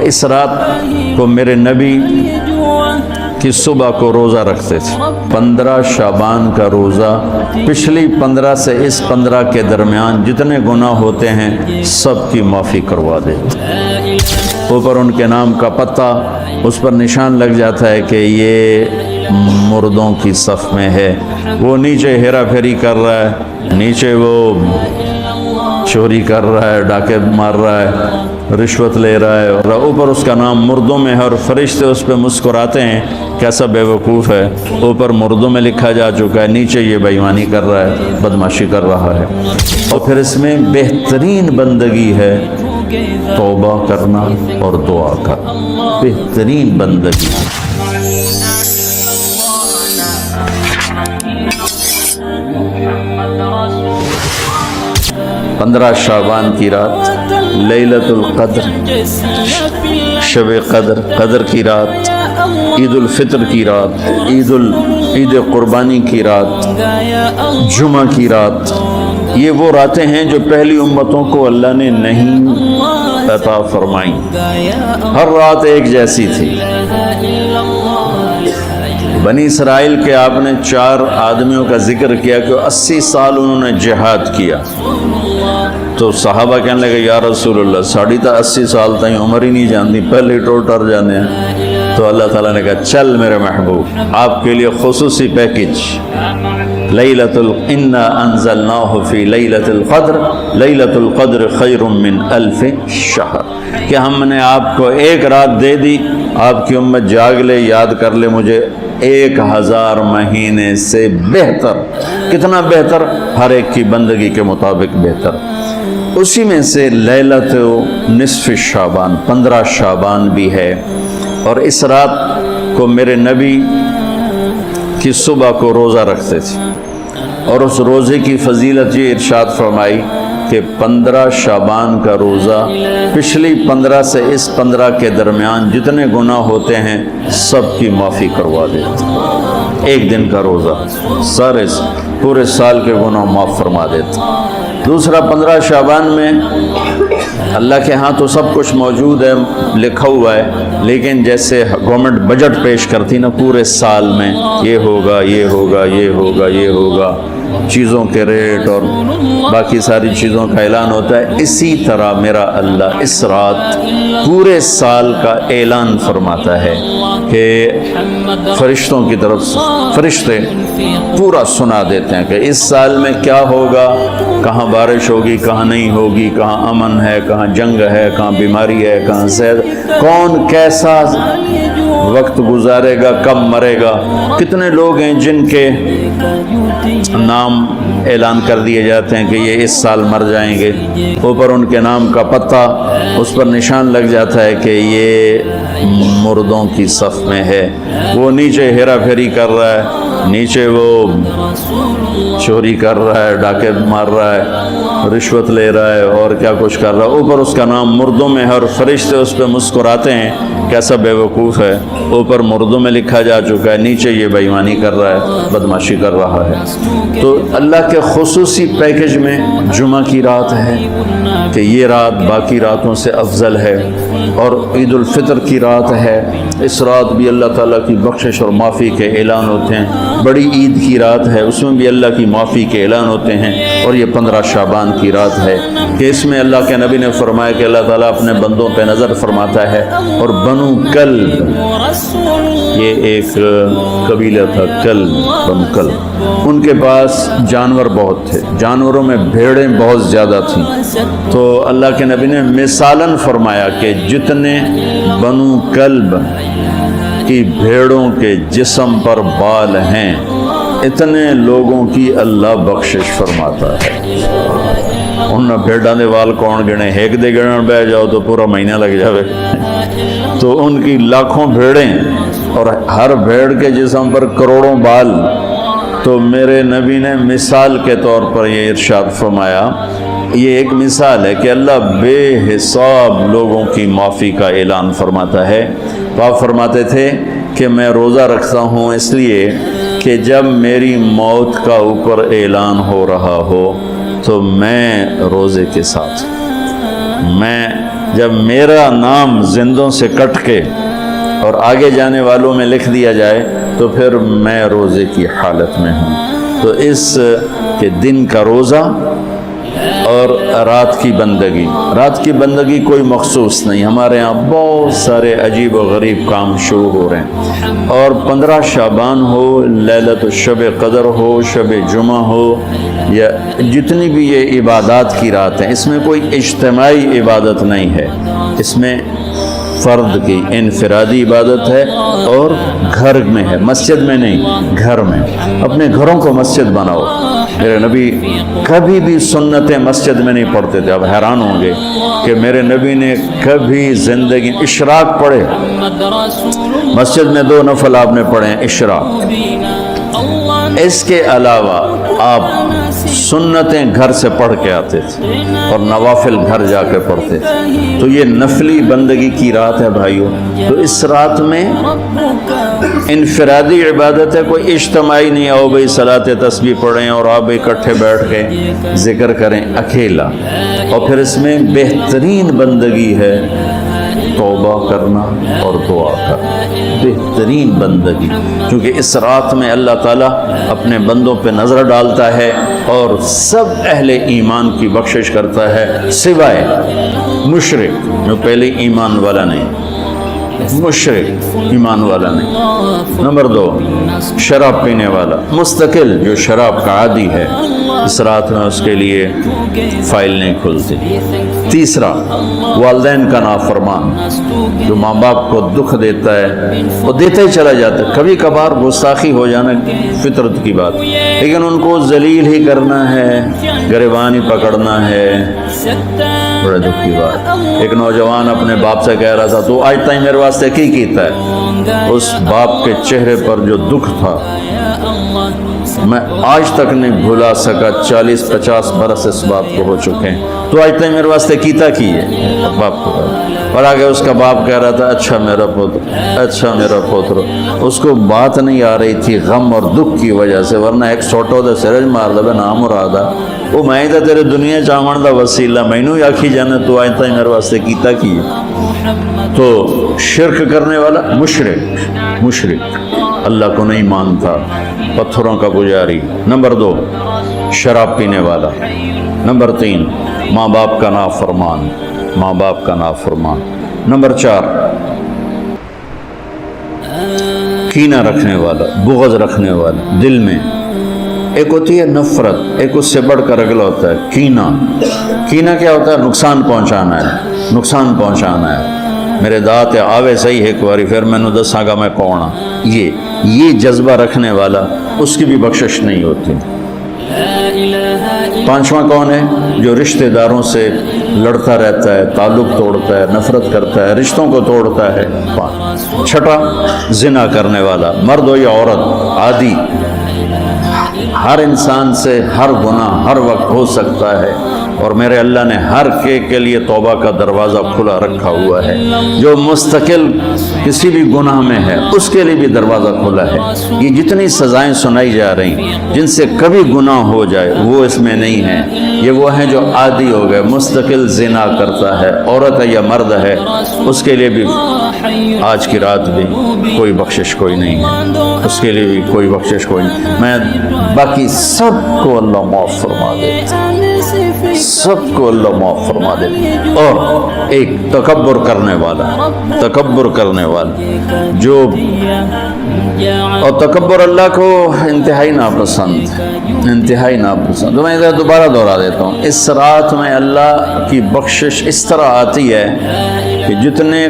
اس رات کو میرے نبی کی صبح کو روزہ رکھتے تھے، 15 شعبان کا روزہ، پچھلی 15 سے اس 15 کے درمیان جتنے گناہ ہوتے ہیں سب کی معافی کروا دیتے۔ اوپر ان کے نام کا پتہ، اس پر نشان لگ جاتا ہے کہ یہ مردوں کی صف میں ہے۔ وہ نیچے ہیرا پھیری کر رہا ہے، نیچے وہ چوری کر رہا ہے، ڈاکے مار رہا ہے، رشوت لے رہا ہے، اور اوپر اس کا نام مردوں میں ہے اور فرشتے اس پہ مسکراتے ہیں، کیسا بے وقوف ہے۔ اوپر مردوں میں لکھا جا چکا ہے، نیچے یہ بے ایمانی کر رہا ہے، بدماشی کر رہا ہے۔ اور پھر اس میں بہترین بندگی ہے توبہ کرنا اور دعا کرنا، بہترین بندگی۔ 15 شعبان کی رات، لیلۃ القدر، شب قدر، قدر کی رات، عید الفطر کی رات، عید قربانی کی رات، جمعہ کی رات، یہ وہ راتیں ہیں جو پہلی امتوں کو اللہ نے نہیں عطا فرمائیں۔ ہر رات ایک جیسی تھی۔ بنی اسرائیل کے آپ نے 4 آدمیوں کا ذکر کیا کہ 80 سال انہوں نے جہاد کیا، تو صحابہ کہنے لگے یا رسول اللہ 80 سال تک عمر ہی نہیں جانتی، پہلے ٹر جانے ہیں۔ تو اللہ تعالیٰ نے کہا چل میرے محبوب، آپ کے لیے خصوصی پیکج، انا انزلناہ فی لیلۃ القدر، لیلۃ القدر خیر من 1000 شہر، کہ ہم نے آپ کو ایک رات دے دی، آپ کی امت جاگ لے، یاد کر لے مجھے، 1000 مہینے سے بہتر۔ کتنا بہتر؟ ہر ایک کی بندگی کے مطابق بہتر۔ اسی میں سے لیلۃ نصف شعبان، 15 شعبان بھی ہے، اور اس رات کو میرے نبی کی صبح کو روزہ رکھتے تھے، اور اس روزے کی فضیلت یہ ارشاد فرمائی کہ 15 شعبان کا روزہ، پچھلی 15 سے اس 15 کے درمیان جتنے گناہ ہوتے ہیں سب کی معافی کروا دیتے۔ ایک دن کا روزہ سارے پورے سال کے گناہ معاف فرما دیتے۔ دوسرا 15 شعبان میں اللہ کے ہاں تو سب کچھ موجود ہے، لکھا ہوا ہے، لیکن جیسے گورنمنٹ بجٹ پیش کرتی نا پورے سال میں، یہ ہوگا یہ ہوگا یہ ہوگا یہ ہوگا، چیزوں کے ریٹ اور باقی ساری چیزوں کا اعلان ہوتا ہے، اسی طرح میرا اللہ اس رات پورے سال کا اعلان فرماتا ہے کہ فرشتوں کی طرف سے فرشتے پورا سنا دیتے ہیں کہ اس سال میں کیا ہوگا، کہاں بارش ہوگی، کہاں نہیں ہوگی، کہاں امن ہے، کہاں جنگ ہے، کہاں بیماری ہے، کہاں صحت، کون کیسا وقت گزارے گا، کب مرے گا، کتنے لوگ ہیں جن کے نام اعلان کر دیے جاتے ہیں کہ یہ اس سال مر جائیں گے، اوپر ان کے نام کا پتہ، اس پر نشان لگ جاتا ہے کہ یہ مردوں کی صف میں ہے۔ وہ نیچے ہیرا پھیری کر رہا ہے، نیچے وہ چوری کر رہا ہے، ڈاکے مار رہا ہے، رشوت لے رہا ہے اور کیا کچھ کر رہا ہے، اوپر اس کا نام مردوں میں ہے اور فرشتے اس پہ مسکراتے ہیں، کیسا بے وقوف ہے۔ اوپر مردوں میں لکھا جا چکا ہے، نیچے یہ بے ایمانی کر رہا ہے، بدماشی کر رہا ہے۔ تو اللہ کے خصوصی پیکج میں جمعہ کی رات ہے کہ یہ رات باقی راتوں سے افضل ہے، اور عید الفطر کی رات ہے، اس رات بھی اللہ تعالیٰ کی بخشش اور معافی کے اعلان ہوتے ہیں۔ بڑی عید کی رات ہے، اس میں بھی اللہ کی معافی کے اعلان ہوتے ہیں، اور یہ 15 شعبان کی رات ہے کہ اس میں اللہ کے نبی نے فرمایا کہ اللہ تعالیٰ اپنے بندوں پہ نظر فرماتا ہے، اور بنو کلب، یہ ایک قبیلہ تھا، کلب، بنو کلب، ان کے پاس جانور بہت تھے، جانوروں میں بھیڑیں بہت زیادہ تھیں، تو اللہ کے نبی نے مثالاً فرمایا کہ جتنے بنو کلب کی بھیڑوں کے جسم پر بال ہیں اتنے لوگوں کی اللہ بخشش فرماتا ہے۔ ان بھیڑاں دے وال کون گنے، ایک دے گنن بہ جاؤ تو پورا مہینہ لگ جاوے، تو ان کی لاکھوں بھیڑیں اور ہر بھیڑ کے جسم پر کروڑوں بال۔ تو میرے نبی نے مثال کے طور پر یہ ارشاد فرمایا، یہ ایک مثال ہے کہ اللہ بے حساب لوگوں کی معافی کا اعلان فرماتا ہے۔ آپ فرماتے تھے کہ میں روزہ رکھتا ہوں اس لیے کہ جب میری موت کا اوپر اعلان ہو رہا ہو تو میں روزے کے ساتھ، میں جب میرا نام زندوں سے کٹ کے اور آگے جانے والوں میں لکھ دیا جائے تو پھر میں روزے کی حالت میں ہوں۔ تو اس کے دن کا روزہ اور رات کی بندگی، رات کی بندگی کوئی مخصوص نہیں، ہمارے ہاں بہت سارے عجیب و غریب کام شروع ہو رہے ہیں، اور 15 شعبان ہو، لیلۃ الشب قدر ہو، شب جمعہ ہو، یا جتنی بھی یہ عبادات کی رات ہیں، اس میں کوئی اجتماعی عبادت نہیں ہے، اس میں فرد کی انفرادی عبادت ہے اور گھر میں ہے، مسجد میں نہیں، گھر میں۔ اپنے گھروں کو مسجد بناؤ۔ میرے نبی کبھی بھی سنتیں مسجد میں نہیں پڑھتے تھے۔ اب حیران ہوں گے کہ میرے نبی نے کبھی زندگی اشراق پڑھے، مسجد میں 2 نفل آپ نے پڑھے ہیں اشراق، اس کے علاوہ آپ سنتیں گھر سے پڑھ کے آتے تھے اور نوافل گھر جا کے پڑھتے تھے۔ تو یہ نفلی بندگی کی رات ہے بھائیوں۔ تو اس رات میں انفرادی عبادت ہے، کوئی اجتماعی نہیں، آؤ بھائی صلاۃ تسبیح پڑھیں اور آپ اکٹھے بیٹھ کے ذکر کریں، اکیلا۔ اور پھر اس میں بہترین بندگی ہے توبہ کرنا اور دعا کرنا، بہترین بندگی، کیونکہ اس رات میں اللہ تعالیٰ اپنے بندوں پہ نظر ڈالتا ہے اور سب اہل ایمان کی بخشش کرتا ہے، سوائے مشرک جو پہلے ایمان والا نہیں، مشرک ایمان والا نہیں۔ نمبر 2 شراب پینے والا، مستقل جو شراب کا عادی ہے، اس رات میں اس کے لیے فائل نہیں کھلتی۔ تیسرا والدین کا نافرمان، جو ماں باپ کو دکھ دیتا ہے وہ دیتا ہی چلا جاتا ہے، کبھی کبھار گستاخی ہو جانا فطرت کی بات، لیکن ان کو ذلیل ہی کرنا ہے، گریبان ہی پکڑنا ہے، بڑے دکھ کی بات۔ ایک نوجوان اپنے باپ سے کہہ رہا تھا تو آج تک میرے واسطے کی کیتا ہے، اس باپ کے چہرے پر جو دکھ تھا میں آج تک نہیں بھلا سکا، 40-50 برس اس بات کو ہو چکے ہیں، تو آج تک میرے واسطے کیتا کی ہے باپ کو۔ اور آگے اس کا باپ کہہ رہا تھا اچھا میرا پوتر، اچھا میرا پوتر۔ اس کو بات نہیں آ رہی تھی غم اور دکھ کی وجہ سے، ورنہ ایک سوٹو دے سرج مار دے نام مرادہ وہ میں تا تیرے دنیا چاون دا وسیلہ، مینوں آکھی جانا تو آج تک میرے واسطے کیتا کی ہے۔ تو شرک کرنے والا مشرک اللہ کو نہیں مانتا، پتھروں کا پجاری۔ نمبر 2 شراب پینے والا۔ نمبر 3 ماں باپ کا نافرمان، ماں باپ کا نافرمان۔ نمبر 4 کینہ رکھنے والا، بغض رکھنے والا دل میں۔ ایک ہوتی ہے نفرت، ایک اس سے بڑھ کر اگلا ہوتا ہے کینہ۔ کینہ کیا ہوتا ہے؟ نقصان پہنچانا ہے، نقصان پہنچانا ہے۔ میرے دانت آوے صحیح ایک باری پھر میں نے دساں گا میں کون ہاں، یہ جذبہ رکھنے والا اس کی بھی بخشش نہیں ہوتی۔ 5واں کون ہے؟ جو رشتہ داروں سے لڑتا رہتا ہے، تعلق توڑتا ہے، نفرت کرتا ہے، رشتوں کو توڑتا ہے۔ 6 زنا کرنے والا، مرد ہو یا عورت، عادی، ہر انسان سے ہر گناہ ہر وقت ہو سکتا ہے، اور میرے اللہ نے ہر کے لیے توبہ کا دروازہ کھلا رکھا ہوا ہے۔ جو مستقل کسی بھی گناہ میں ہے اس کے لیے بھی دروازہ کھلا ہے۔ یہ جتنی سزائیں سنائی جا رہی جن سے کبھی گناہ ہو جائے وہ اس میں نہیں ہیں، یہ وہ ہیں جو عادی ہو گئے، مستقل زنا کرتا ہے، عورت ہے یا مرد ہے، اس کے لیے بھی آج کی رات بھی کوئی بخشش کوئی نہیں ہے، اس کے لیے بھی کوئی بخشش کوئی نہیں۔ میں باقی سب کو اللہ معاف فرما دے، سب کو اللہ معاف فرما دے۔ اور ایک تکبر کرنے والا جو، اور تکبر اللہ کو انتہائی ناپسند، تو میں ادھر دوبارہ دہرا دیتا ہوں، اس رات میں اللہ کی بخشش اس طرح آتی ہے کہ جتنے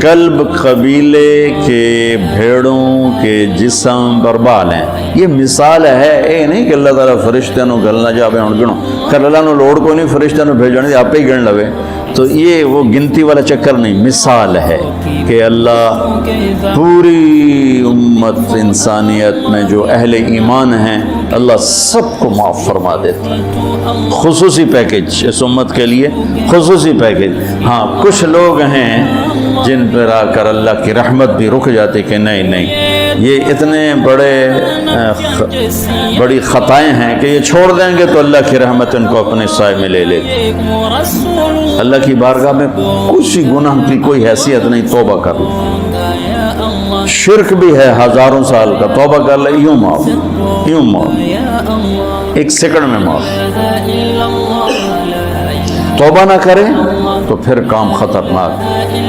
کلب قبیلے کے بھیڑوں کے جسم پر بال ہیں، یہ مثال ہے، اے نہیں کہ اللہ تعالیٰ فرشتے نو گلنا جاوے ہن گنو کر، اللہ نو لوڑ کو نہیں فرشتے نو بھیجنے، آپ ہی گن لوے، تو یہ وہ گنتی والا چکر نہیں، مثال ہے کہ اللہ پوری امت انسانیت میں جو اہل ایمان ہیں اللہ سب کو معاف فرما دیتا ہے۔ خصوصی پیکج اس امت کے لیے، خصوصی پیکج۔ ہاں کچھ لوگ ہیں جن پر آ کر اللہ کی رحمت بھی رک جاتی کہ نہیں یہ اتنے بڑی خطائیں ہیں کہ یہ چھوڑ دیں گے تو اللہ کی رحمت ان کو اپنے سائے میں لے لے گی۔ اللہ کی بارگاہ میں کسی گناہ کی کوئی حیثیت نہیں، توبہ کر لو۔ شرک بھی ہے ہزاروں سال کا، توبہ کر لے یوں معاف، یوں معاف، ایک سیکنڈ میں معاف۔ توبہ نہ کرے تو پھر کام خطرناک،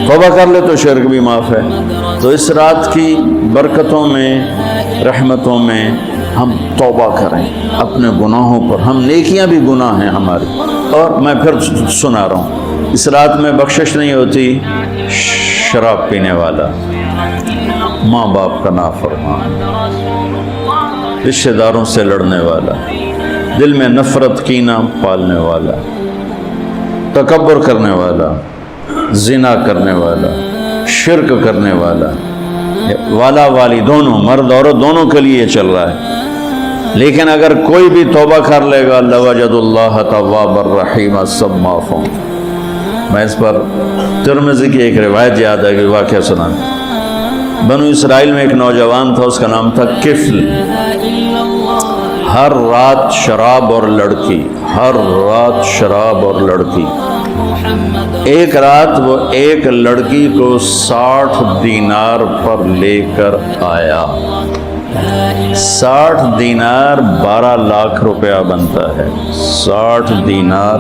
توبہ کر لے تو شرک بھی معاف ہے۔ تو اس رات کی برکتوں میں، رحمتوں میں ہم توبہ کریں اپنے گناہوں پر، ہم نیکیاں بھی گناہ ہیں ہماری۔ اور میں پھر سنا رہا ہوں، اس رات میں بخشش نہیں ہوتی شراب پینے والا، ماں باپ کا نافرمان، رشتہ داروں سے لڑنے والا، دل میں نفرت کینہ پالنے والا، تکبر کرنے والا، زنا کرنے والا، شرک کرنے والا، والا والی دونوں، مرد عورت دونوں کے لیے یہ چل رہا ہے۔ لیکن اگر کوئی بھی توبہ کر لے گا، لوجد اللہ تواب الرحیم، سب معاف ہوں۔ میں اس پر ترمذی کی ایک روایت یاد ہے کہ واقعہ سنا۔ بنو اسرائیل میں ایک نوجوان تھا، اس کا نام تھا کفل۔ ہر رات شراب اور لڑکی، ہر رات شراب اور لڑکی۔ ایک رات وہ ایک لڑکی کو 60 دینار پر لے کر آیا۔ 60 دینار 12 لاکھ روپیہ بنتا ہے، 60 دینار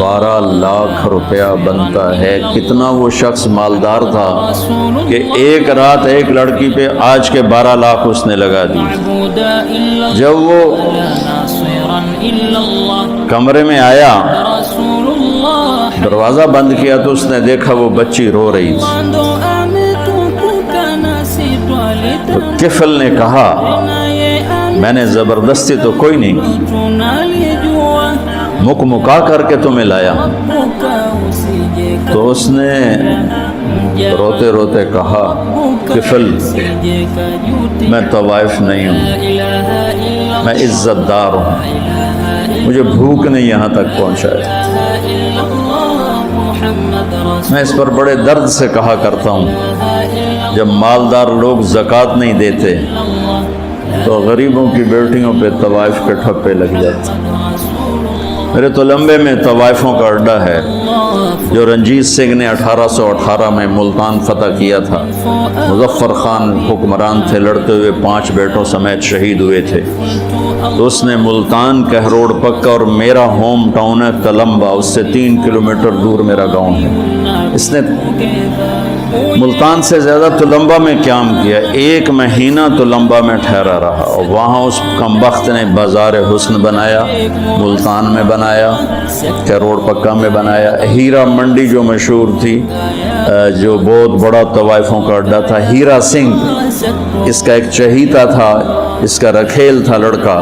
12 لاکھ روپیہ بنتا ہے۔ کتنا وہ شخص مالدار تھا کہ ایک رات ایک لڑکی پہ آج کے 12 لاکھ اس نے لگا دی۔ جب وہ کمرے میں آیا، دروازہ بند کیا تو اس نے دیکھا وہ بچی رو رہی تھی۔ تو کفل نے کہا، میں نے زبردستی تو کوئی نہیں کی، مک مکا کر کے تمہیں لایا۔ تو اس نے روتے روتے کہا، کفل میں طوائف نہیں ہوں، میں عزت دار ہوں، مجھے بھوک نے یہاں تک پہنچایا۔ میں اس پر بڑے درد سے کہا کرتا ہوں، جب مالدار لوگ زکوٰۃ نہیں دیتے تو غریبوں کی بیٹیوں پہ طوائف کے ٹھپے لگ جاتے۔ میرے تو لمبے میں طوائفوں کا اڈا ہے، جو رنجیت سنگھ نے 1818 میں ملتان فتح کیا تھا۔ مظفر خان حکمران تھے، لڑتے ہوئے 5 بیٹوں سمیت شہید ہوئے تھے۔ تو اس نے ملتان کہروڑ پکا، اور میرا ہوم ٹاؤن ہے تلمبا، اس سے 3 کلومیٹر دور میرا گاؤں ہے۔ اس نے ملتان سے زیادہ تلمبا میں قیام کیا، 1 مہینہ تلمبا میں ٹھہرا رہا، اور وہاں اس کمبخت نے بازار حسن بنایا، ملتان میں بنایا، کہروڑ پکا میں بنایا، ہیرا منڈی جو مشہور تھی، جو بہت بڑا طوائفوں کا اڈا تھا۔ ہیرا سنگھ اس کا ایک چہیتا تھا، اس کا رکھیل تھا لڑکا،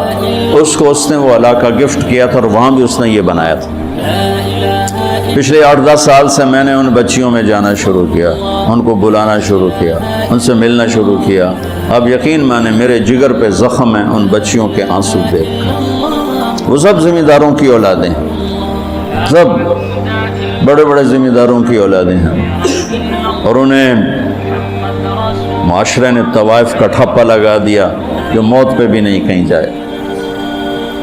اس کو اس نے وہ علاقہ گفٹ کیا تھا، اور وہاں بھی اس نے یہ بنایا تھا۔ پچھلے 8-10 سال سے میں نے ان بچیوں میں جانا شروع کیا، ان کو بلانا شروع کیا، ان سے ملنا شروع کیا۔ اب یقین مانے میرے جگر پہ زخم ہیں ان بچیوں کے آنسو دیکھ کر۔ وہ سب ذمہ داروں کی اولادیں ہیں، سب بڑے بڑے ذمہ داروں کی اولادیں ہیں، اور انہیں معاشرے نے طوائف کا ٹھپا لگا دیا جو موت پہ بھی نہیں کہیں جائے۔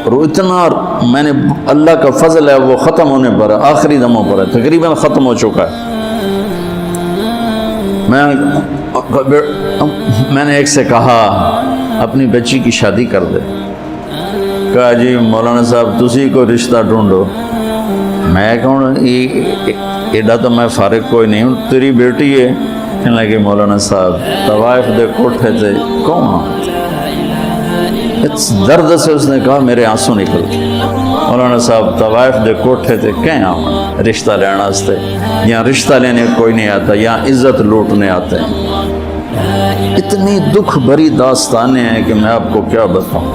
اور اتنا میں نے، اللہ کا فضل ہے، وہ ختم ہونے پر ہے، آخری دموں پر ہے، تقریباً ختم ہو چکا ہے۔ میں نے ایک سے کہا اپنی بچی کی شادی کر دے۔ کہا جی مولانا صاحب تسی کوئی رشتہ ڈھونڈو۔ میں کہوں ایڈا تو میں فارغ کوئی نہیں ہوں، تیری بیٹی ہے۔ کہنے لگے مولانا صاحب طوائف دے کوٹھے تھے کون؟ درد سے اس نے کہا میرے آنسو نکل۔ مولانا صاحب طوائف دے کوٹھے تھے کہیں آؤں رشتہ لینا واسطے، یہاں رشتہ لینے کوئی نہیں آتا، یہاں عزت لوٹنے آتے ہیں۔ اتنی دکھ بھری داستانیں ہیں کہ میں آپ کو کیا بتاؤں۔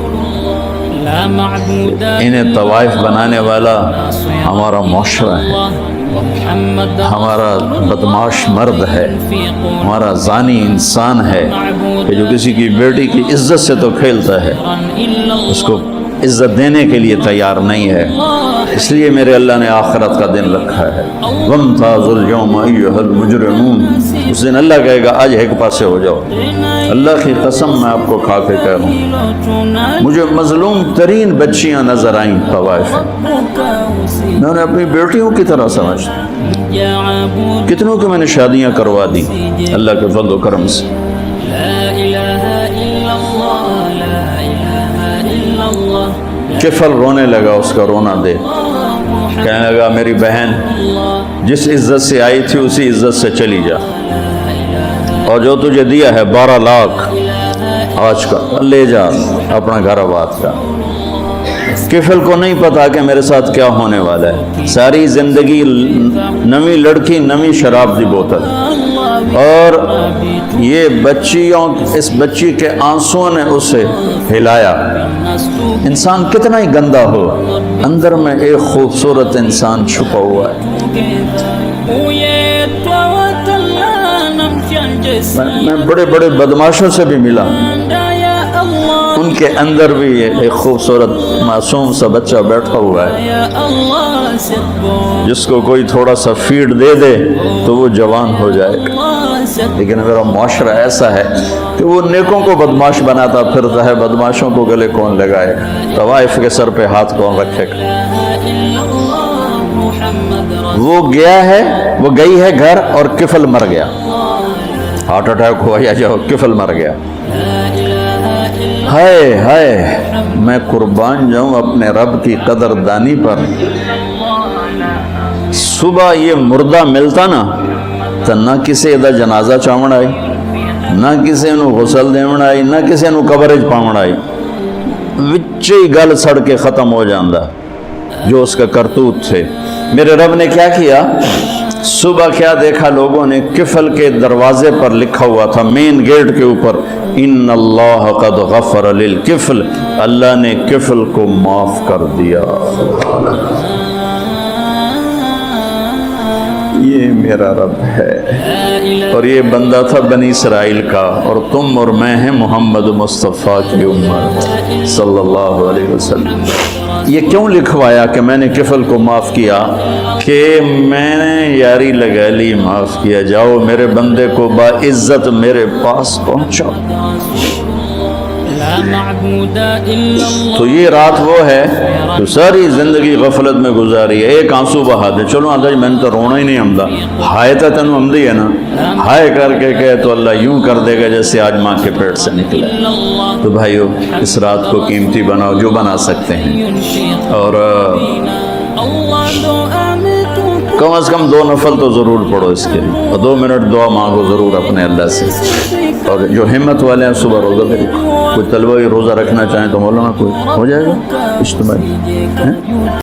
انہیں طوائف بنانے والا ہمارا معاشرہ ہے، ہمارا بدماش مرد ہے، ہمارا زانی انسان ہے کہ جو کسی کی بیٹی کی عزت سے تو کھیلتا ہے، اس کو عزت دینے کے لیے تیار نہیں ہے، اس لیے میرے اللہ نے آخرت کا دن رکھا ہے۔ وَامْتَازُوا الْيَوْمَ أَيُّهَا الْمُجْرِمُونَ، اس دن اللہ کہے گا آج ایک پاسے ہو جاؤ۔ اللہ کی قسم میں آپ کو کھا کے کہہ رہا ہوں، مجھے مظلوم ترین بچیاں نظر آئیں طوائف میں، میں نے اپنی بیٹیوں کی طرح سمجھتا، کتنوں کی میں نے شادیاں کروا دی اللہ کے فضل و کرم سے۔ کفل رونے لگا، اس کا رونا دے، کہنے لگا میری بہن جس عزت سے آئی تھی اسی عزت سے چلی جا، اور جو تجھے دیا ہے 12 لاکھ آج کا لے جا اپنا گھر آباد کا۔ کفل کو نہیں پتا کہ میرے ساتھ کیا ہونے والا ہے، ساری زندگی نویں لڑکی نویں شراب دی بوتل، اور یہ اس بچی کے آنسوں نے اسے ہلایا۔ انسان کتنا ہی گندا ہو، اندر میں ایک خوبصورت انسان چھپا ہوا ہے۔ میں بڑے بڑے بدماشوں سے بھی ملا، ان کے اندر بھی ایک خوبصورت معصوم سا بچہ بیٹھا ہوا ہے، جس کو کوئی تھوڑا سا فیڈ دے دے تو وہ جوان ہو جائے گا۔ لیکن میرا معاشرہ ایسا ہے کہ وہ نیکوں کو بدماش بناتا پھرتا ہے، بدماشوں کو گلے کون لگائے، طوائف کے سر پہ ہاتھ کون رکھے گا۔ وہ گئی ہے گھر اور کفل مر گیا، ہارٹ اٹیک ہوا یا جو کفل مر گیا۔ ہائے ہائے، میں قربان جاؤں اپنے رب کی قدر دانی پر۔ صبح یہ مردہ ملتا نا تو نہ کسی دا جنازہ چاون آئی، نہ کسی نو غسل دیون آئی، نہ کسی نو قبرج پاون آئی، وچے ہی گل سڑ کے ختم ہو جاندہ جو اس کا کرتوت تھے۔ میرے رب نے کیا کیا، صبح کیا دیکھا لوگوں نے، کفل کے دروازے پر لکھا ہوا تھا، مین گیٹ کے اوپر، ان اللہ قد غفر للکفل، اللہ نے کفل کو معاف کر دیا۔ یہ میرا رب ہے، اور یہ بندہ تھا بنی اسرائیل کا، اور تم اور میں ہیں محمد مصطفیٰ کی امت صلی اللہ علیہ وسلم۔ یہ کیوں لکھوایا کہ میں نے کفل کو معاف کیا؟ کہ میں نے یاری لگا لی، معاف کیا، جاؤ میرے بندے کو باعزت میرے پاس پہنچاؤ۔ تو یہ رات وہ ہے تو ساری زندگی غفلت میں گزاری ہے، ایک آنسو بہا دے، چلو آدھا میں نے تو رونا ہی نہیں آمدہ، ہائے تا تینوں آمدی ہے نا، ہائے کر کے کہے تو اللہ یوں کر دے گا جیسے آج ماں کے پیٹ سے نکلے۔ تو بھائیو اس رات کو قیمتی بناؤ جو بنا سکتے ہیں، اور کم از کم 2 نفل تو ضرور پڑھو اس کے لیے، اور 2 منٹ دعا مانگو ضرور اپنے اللہ سے۔ اور جو ہمت والے ہیں صبح روزہ بھی رکھو، کوئی طلبہ روزہ رکھنا چاہیں تو مولانا کوئی ہو جائے گا اجتماعی۔